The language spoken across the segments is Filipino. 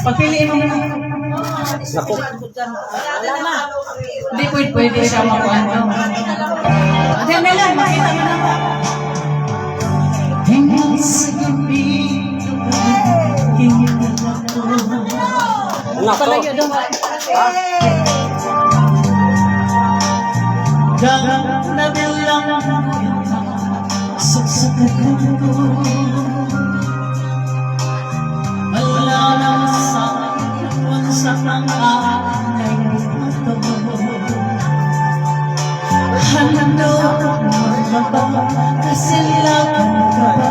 Pagpiliin mo na. Naku. Hindi pwede siya makuha. Diyan na lang, makita mo na ba? Hinggang sa gabi, hinggang na ako. Naku. Palayo doon. Naglalang sa kagulo. Wala na sa iwan sa pangalay ito. Hando magmaba kasi laban ka ba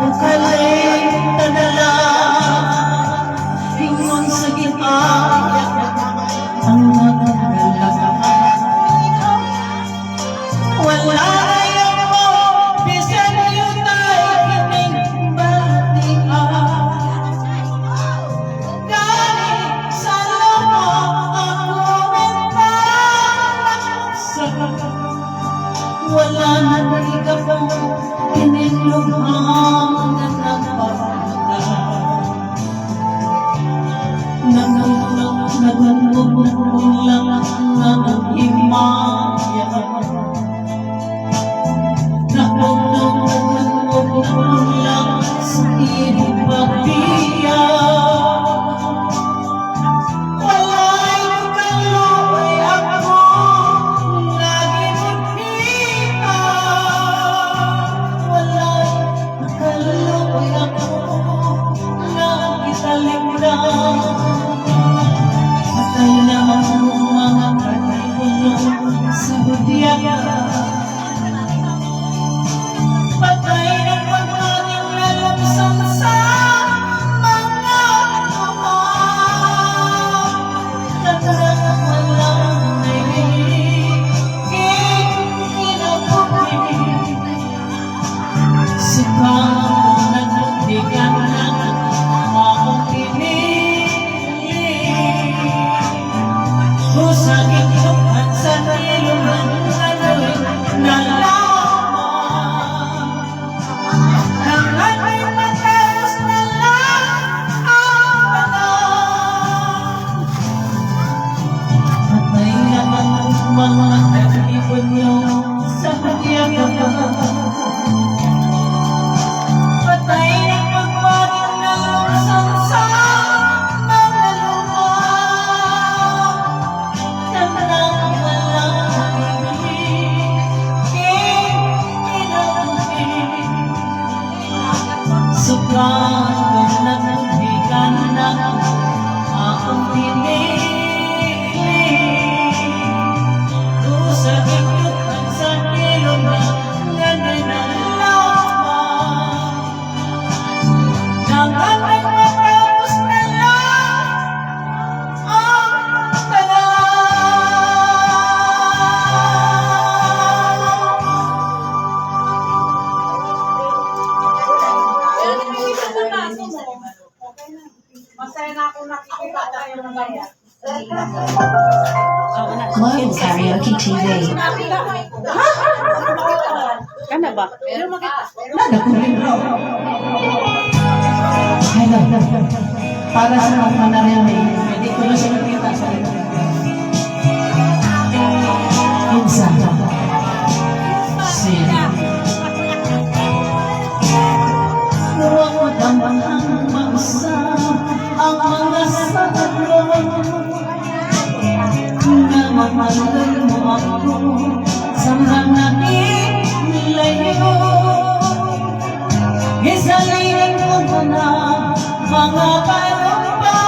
o kalay tadala. Hingon sa gitaya ang magdalaga. Wala na yun mo, bisan yun tayo kiting balikan. Galing sa loob ako sa wala na ikaw pang pinilubhang na nagpapagod. Nagulog lang ang himaya. Nagulog lang sa iyong pagbiya. Wala'y kaluoy ako na ginipita. Wala'y kaluoy ako na italikdan. Patay na ang mga katipuno sa hudyakan. Patay na pagkating lalabsan sa mga lupa. Nagdang walang nailiging kinabuhi. Sukang nagdigan ng akong pinili. Husagin lupan sa niluman na gawin na lamang. Nang ako'y matapos na lang ang panahon. Patay naman ang mga nag-ibon niyo sa hagyakan. Patay na pagpagin na lusan sa mga lupa. Nang walang ibig kinabuhi. Sukang nagdigan ng akong pinili. Usagin lupan sa ilong na nananalaman. Nang ako'y matapos na lang ang Masaya na ako nakikita tayo ng ganyan. Global Karaoke TV. Kana ba? Pero makita. Hello. Para sa mga manarinig, hindi ko na siya nakita sa ito. Insan. Sino? Huwag mo damang ang magsa ang mga sakalo. Namamalay mo ako sa mga nilayo. Isalihin mo na mga palumpa.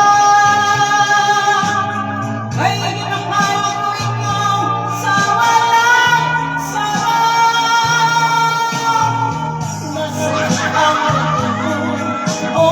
Ay ginakawa ko ikaw sa walang sawa. Nasaan ako o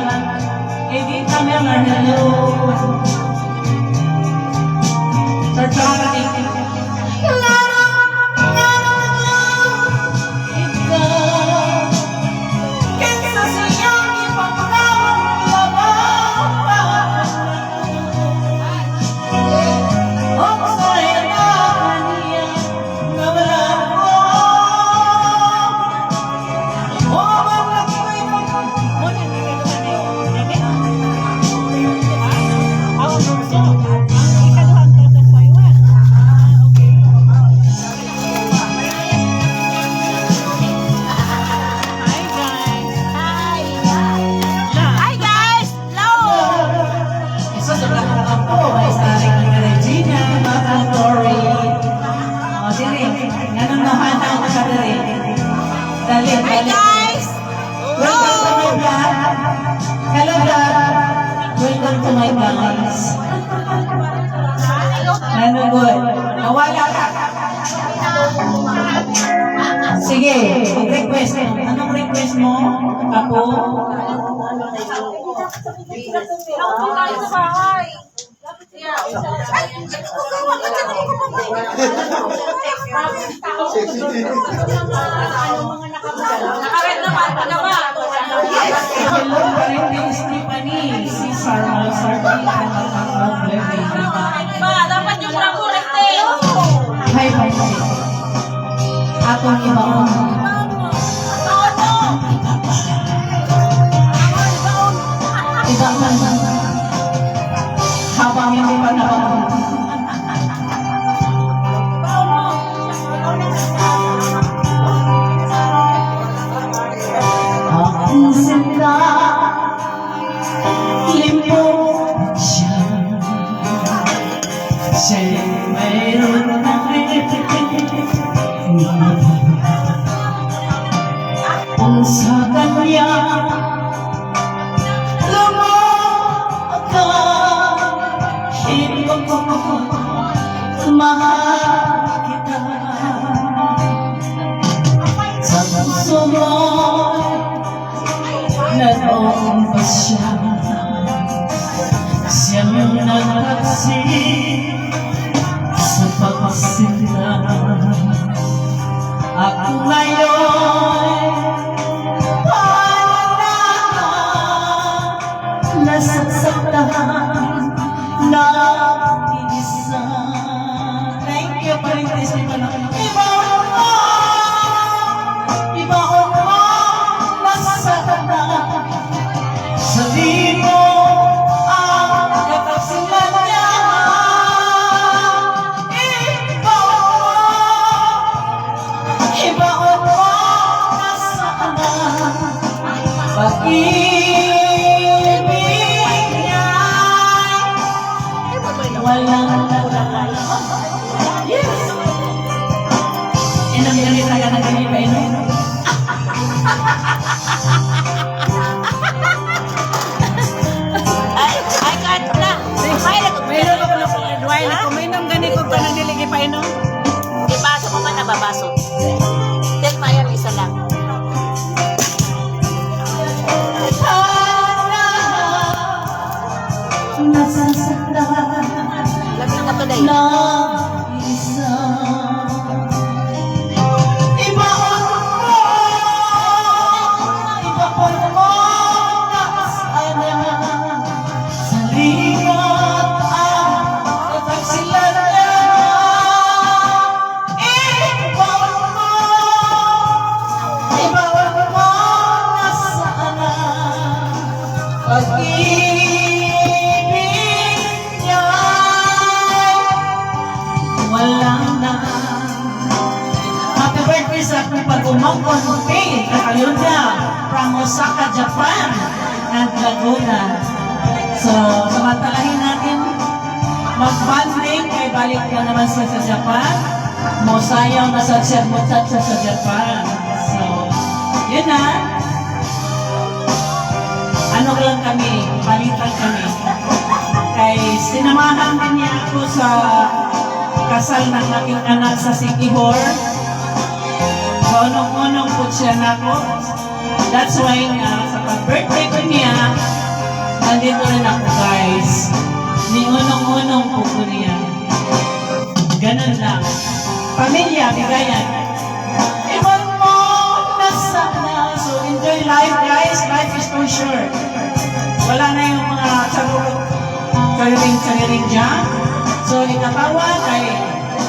lang. Edit camera, hello. Sir Charlie. Hi guys! Welcome to my vlog. Hello vlog. Welcome to my vlogs. Ano good? Nawala ka. Sige, request. Anong request mo? Ako? Ako tayo sa bahay. Nakaret naman, pagkaba. Hello, parin Stephanie. Si Sarah, Ba, dapat yung correct eh. Hi, hi, hi. Atong ibaon. Ibaon. Habang hindi pa nabaon. Ang sinta, limpot siya. Siya'y mayroon na ang sa kanya lumaka mahal kita sa puso mo naroon pa siya siyang nagtaksi sa pagsinta ako ngayon nasasaktan na isa. Thank you, Parintes. Ibaon mo, nasasaktan. Sabihin mo ang katapsilan niya. Ibaon mo, nasasaktan. Pag-ibig walang lakas. Yes! Inang ganit na ka na ganit pa ino. Ay, kahit na. Mayroon ako na duway na kung may nang gani ko pa nang diligi pa ino. Di baso ko man nababaso. Tel pa yan, isa lang. Nasasaktan Lagi na to day. na isa. Ibaon mo na sana sa limot ang katagsilan niya. Ibaon mo na sana pag-ibig niya'y walang na. Happy birthday sa aking pag-umangkon mo, Faith Kakayuda from Osaka, Japan at Laguna. So, samatalahin natin mag-bonding kay balik ka naman sa Japan. Mosayaw na sa muchacha sa Japan. So, yun na. Ano lang kami, balitan kami. Kay sinamahan din niya ako sa kasal ng aking anak sa Sikihor. So, unong-unong po siya na ako. That's why sa pag-birthday ko niya, nandito rin ako guys. Ni unong-unong po ko niya. Ganun lang. Pamilya, bigayan. Iwan mo na sana. So enjoy life guys. Life is too short. Wala na yung mga chariring dyan. So ikatawan ay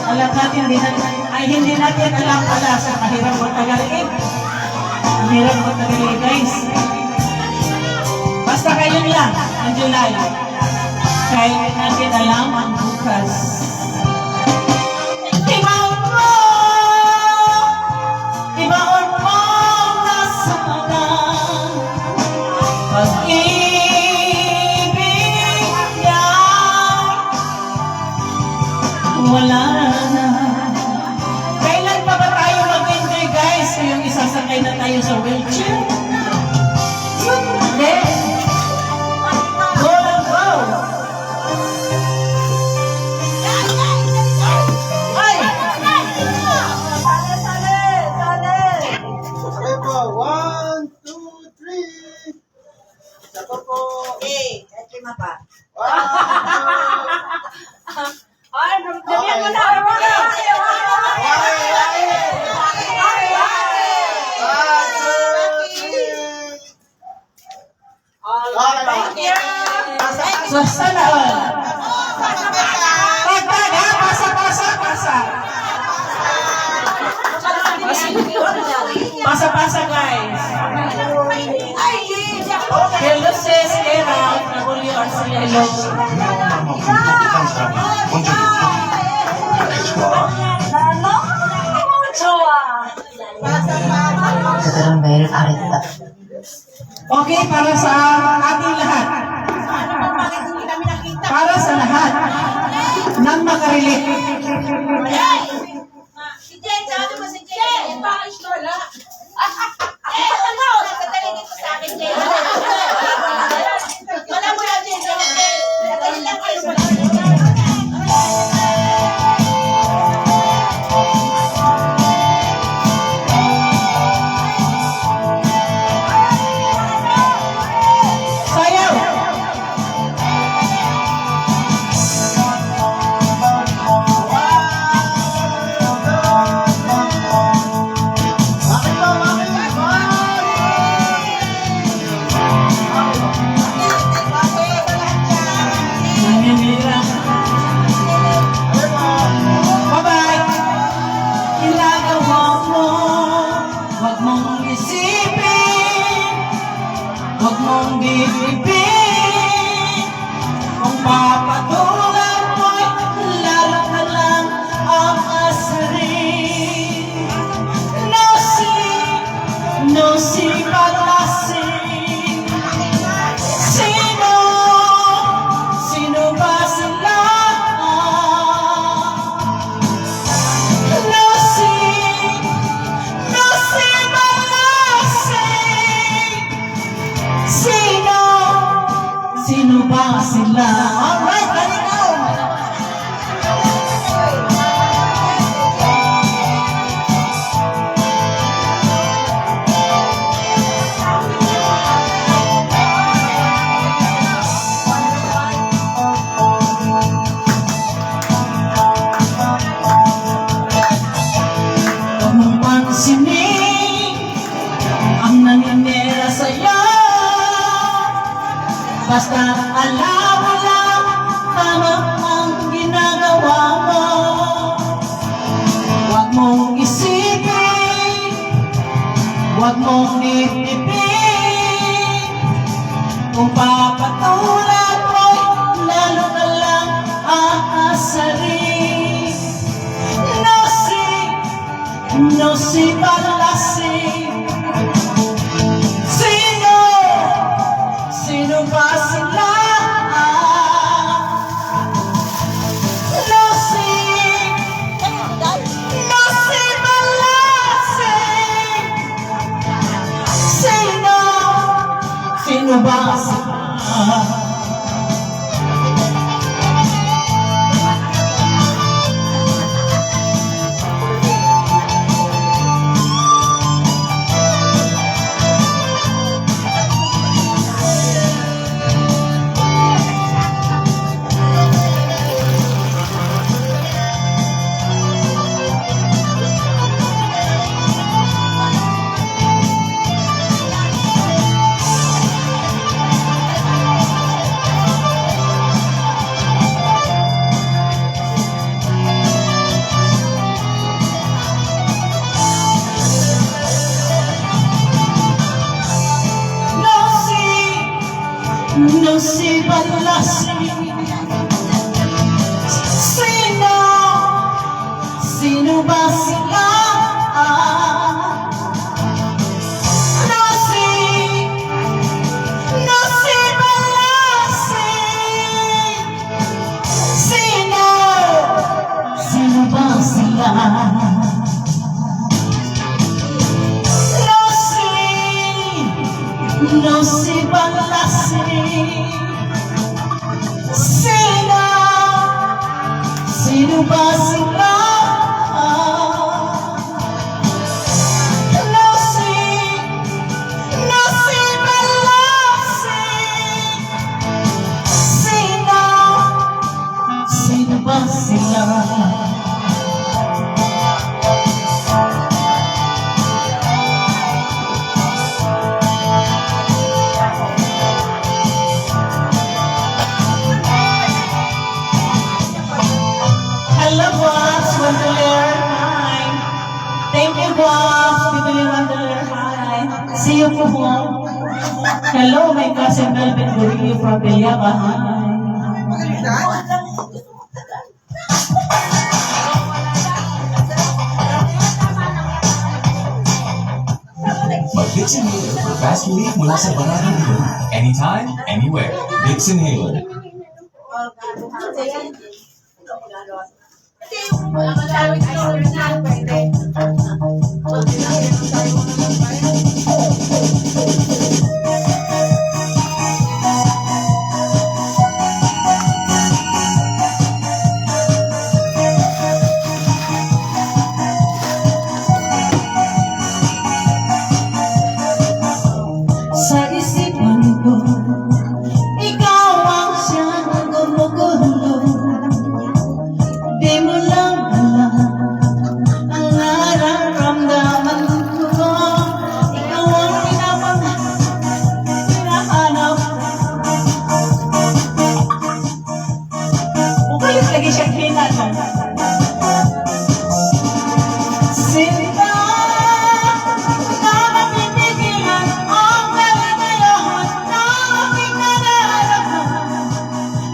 alam natin, hindi natin alam pala sa kahirap magtagalin. Ang hirap magtagalin guys. Basta kayo lang, enjoy life. Kaya natin alam ang bukas. Ibaon mo na sana pag-ibig niya. Wala na. Kailan pa ba tayo mag-enjoy guys? Yung isasakay na tayo sa wheelchair? Hindi. Go and go. Ay! Okay po, 1, 2, 3. Isa pa po. Damihan mo na. So, sana all. Pagtag ha, pasa. Pasa guys. Hello sis, Kera. Naguli or sila hello. 그들은 매일 바랬다. Okay, para sa ating lahat. Para sa lahat ng makarelate. Si Jen, sabi mo si Jen. Bakit wala? Ano? Nagkatali dito sa akin, Jen. Wala mo lang, Jen. Nagkatali lang kayo sa Sayaw! Nanginira. Bye-bye! Ginagawa mo, wag mong isipin, wag mong bibibin. Kung papatulan mo'y lalo ka lang ang asarin. No si paglasing. Sino ba sila? No si paglasing. Sino ba sila? Alright, let it go! Huwag mong pansinin ang nangyayari sa'yo. Basta alam mo lang tama ang ginagawa mo. Huwag mong isipin, huwag mong nitipin. Kung papatulan mo'y lalo ka lang aasarin. No si paglasing. Sino ba sila? No si paglasing. Sino ba sila? Lucy Balassi. Sino ba sila? Lucy Balassi. Sino ba sila? Lucy Balassi. Sino ba sila? Lucy Balassi. Sino ba sila? Hello, Boss Wanderer. Hi. Thank you, Boss. Bibili Wanderer. Hi. See you po, Boss. Hello, my cousin Melvin Gurillo from Villaba. Hi. Vicks Inhaler for fast relief mula sa barang hilo. Anytime, anywhere. Vicks Inhaler. Sa isipan ko, ikaw ang siyang gumugulo. Di mo lang alam ang nararamdaman ko. Ikaw ang hinahanap. Bukayos lagi siya hinanap. Sinta, na mapipigilan ang kaligayahan na aking nararamdaman.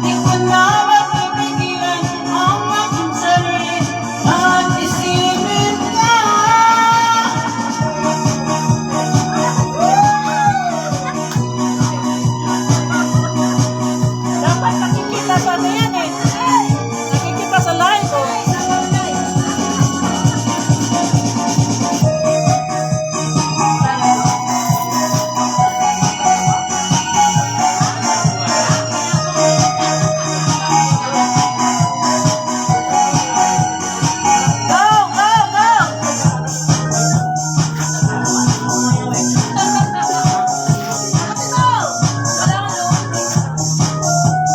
Di ko na mapipigilan ang aking sarili at isipin ka. Dapat nakikita sa ano yan eh. Nakikita sa live oh. Go, go, go!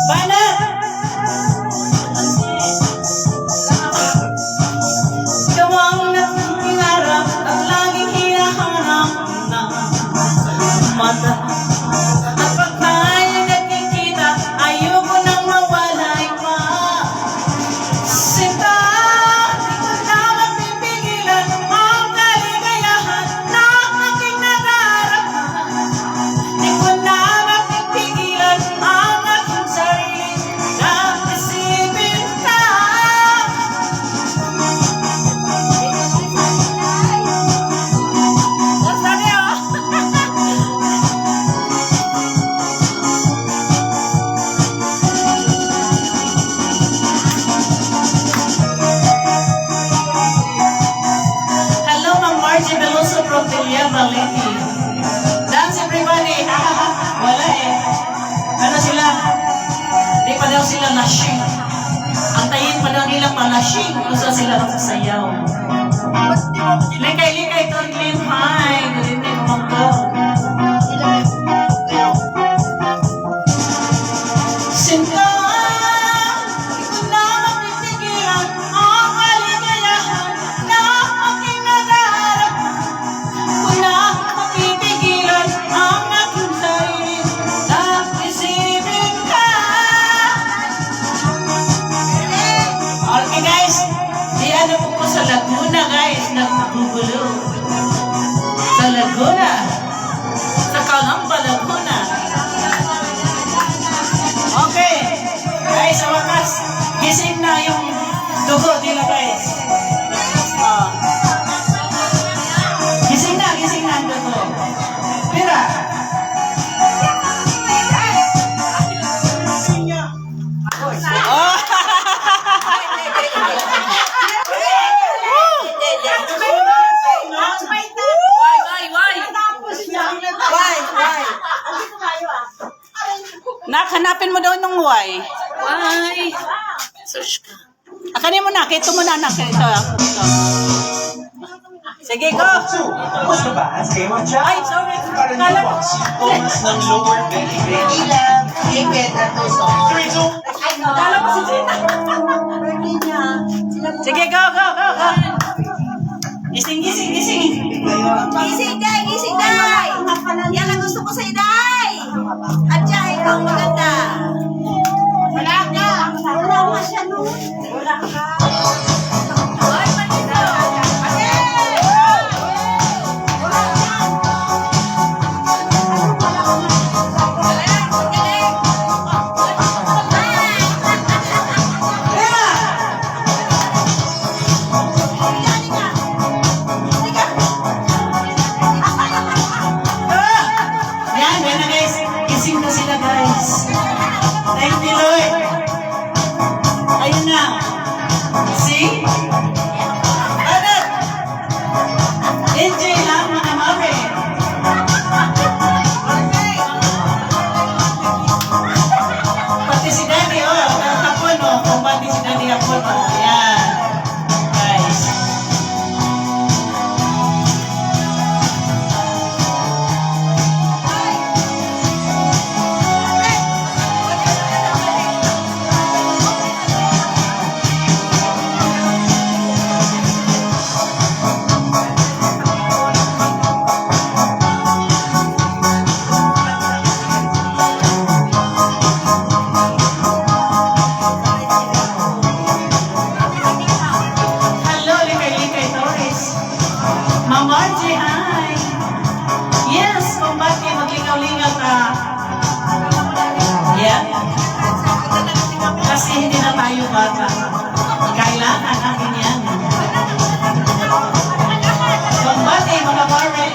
Bana! Ikaw ang nangingarap at laging hinahanap na mata. At pag tayo nagkikita, ayoko nang mawalay pa. Sinta, di ko na mapipigilan ang kaligayahan na aking nararamdaman. Di ko na mapipigilan ang aking sarili na isipin ka. Sabi oh. Hello, Ma'am Margie Veloso from Villaba, Lady. Dance everybody. Wala eh. Ano sila? Di pa daw sila lasing. Antayin pa daw nila palasing. Gusto sila magsasayaw. Likay-likay, Tonglin. Hi. Good evening, Mangko. Sinta, di ko na mapipigilan ang kaligayahan na aking nararamdaman. Ko na mapipigilan ang aking sarili na isipin ka. Okay guys, di ano po sa Laguna guys, naggugulo. Dugo nila guys. Oh. Gising na ang dugo. Pira. Oh! Nak, hanapin mo daw nung why. Why? Search ka. Akanin mo na, kito mo na, nak. Ito. Sige, go. Was the band's game on Jazz? Ay, sorry. Para Kala ko. niwas sintomas ng lower belly pain. Ilang, ipit at tuso. 3, 2, Kala ko si Gina. Sige, go. Gising. Gising, day. Yan ang gusto ko sa Day. At siya, ikaw maganda. Wala ka. Wala siya nun. Wala ka. Ay, manito. Yan na guys. Gising na sila guys. Thank you Lord. Ayun na. See? Ano? Enjoy lang mga mami. Pati si Daddy, hapon, kung pati si Daddy hapon, yan. Guys. Hello, Likay Torres. Ma'am Margie, hi. Yes, kung bakit maglingaw-lingaw ka. Yeah. Kasi hindi na tayo bata. Kailangan natin yan. Kung bakit mga Barbie.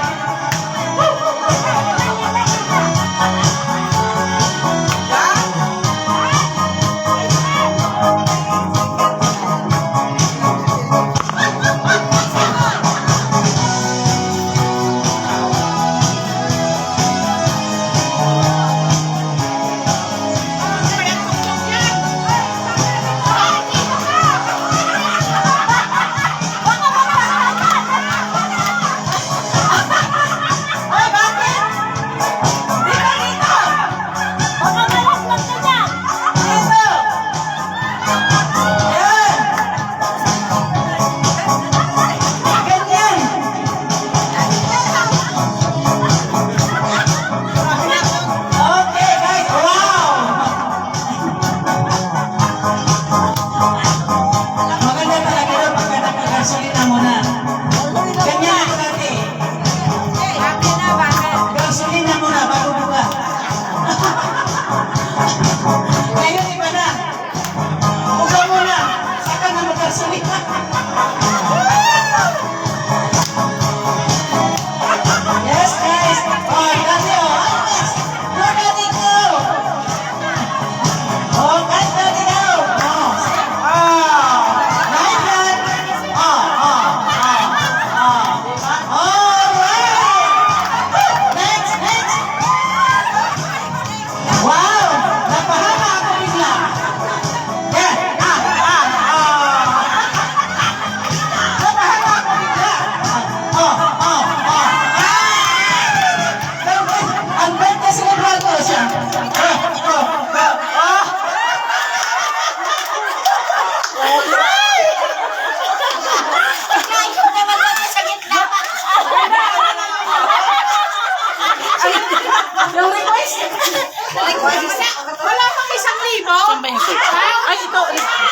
Wala pang 1,000. Saan ba yung search? Ay, ito.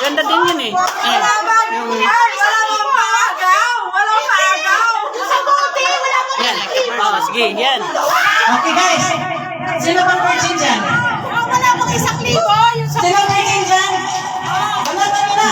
Ganda din yun eh. Wala pang agaw. Sa bote, wala pang Yan. Oh, sige, yan. Okay guys, sino bang virgin dyan? Wala pang 1,000. Yung sa Sino virgin dyan? Banatan nyo na!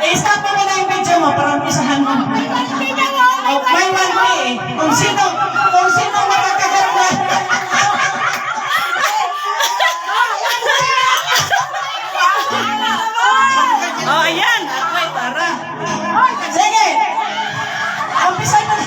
I-stop mo na yung video mo para umpisahan mo. Oh, may one way eh. Kung sino makakaganda. Oh, ayan. Wait, para. Sige! Umpisahan mo na.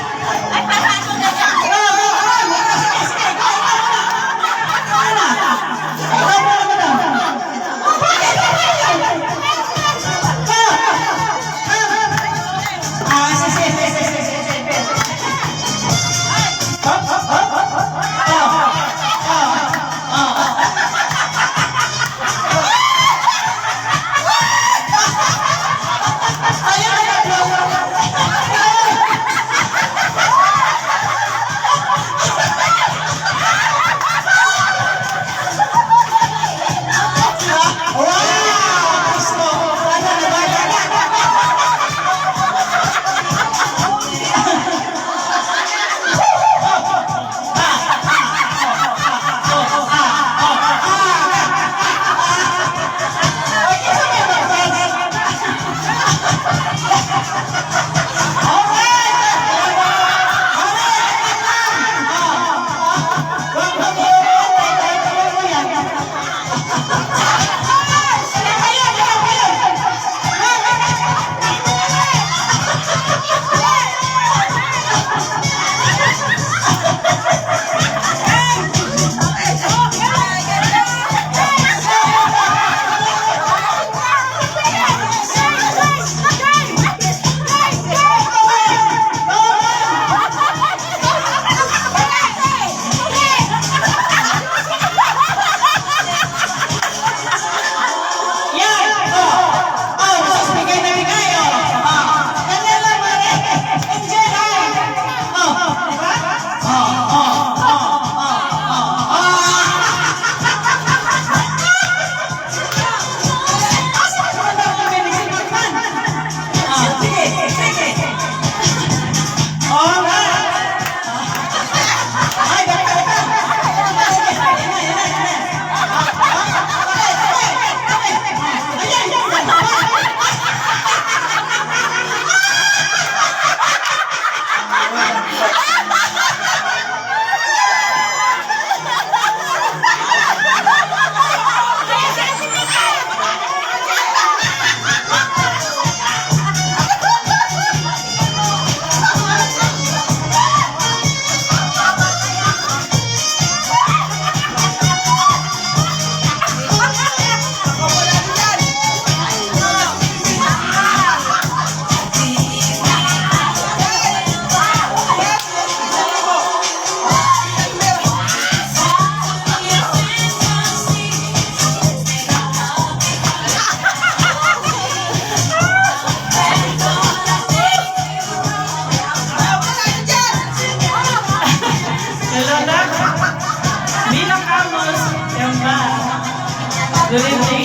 Good evening.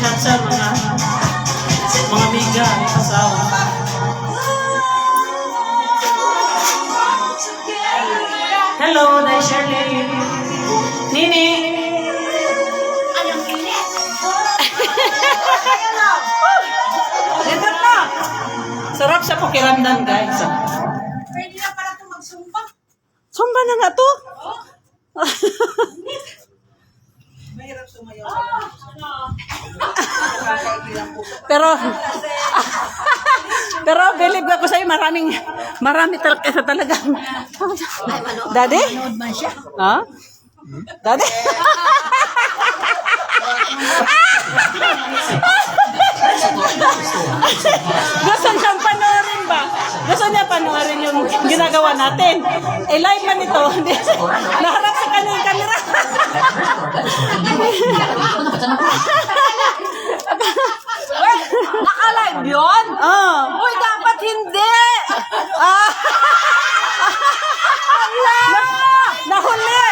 Chat sa mga amiga, asawa. Hello, Day Shirley. Nini. Dito na. Sarap sa pakiramdam, guys. Pwede na pala ito magsumpa. Sumba na nga to. Mahirap sumayaw. Pero believe ako sa'yo, marami talagang. Daddy? Ha? Daddy? Gusto niyang panoorin ba? Gusto niya panoorin yung ginagawa natin. Eh, live man ito. Naharap sa kanya yung camera. Naka-live yun? Oh. Uy, dapat hindi! Nahuli!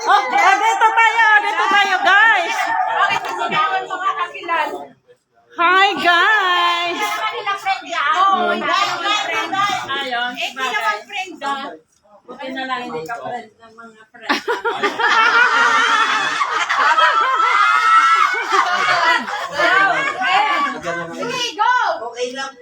Oh, dito tayo, guys. Bakit nasigawan mga kakilal? Hi, guys. Kanila friend yan. Oo, friend. Ayun. Eh, di naman friend doon. hindi ka friends ng mga friends. Sige, go! Okay lang.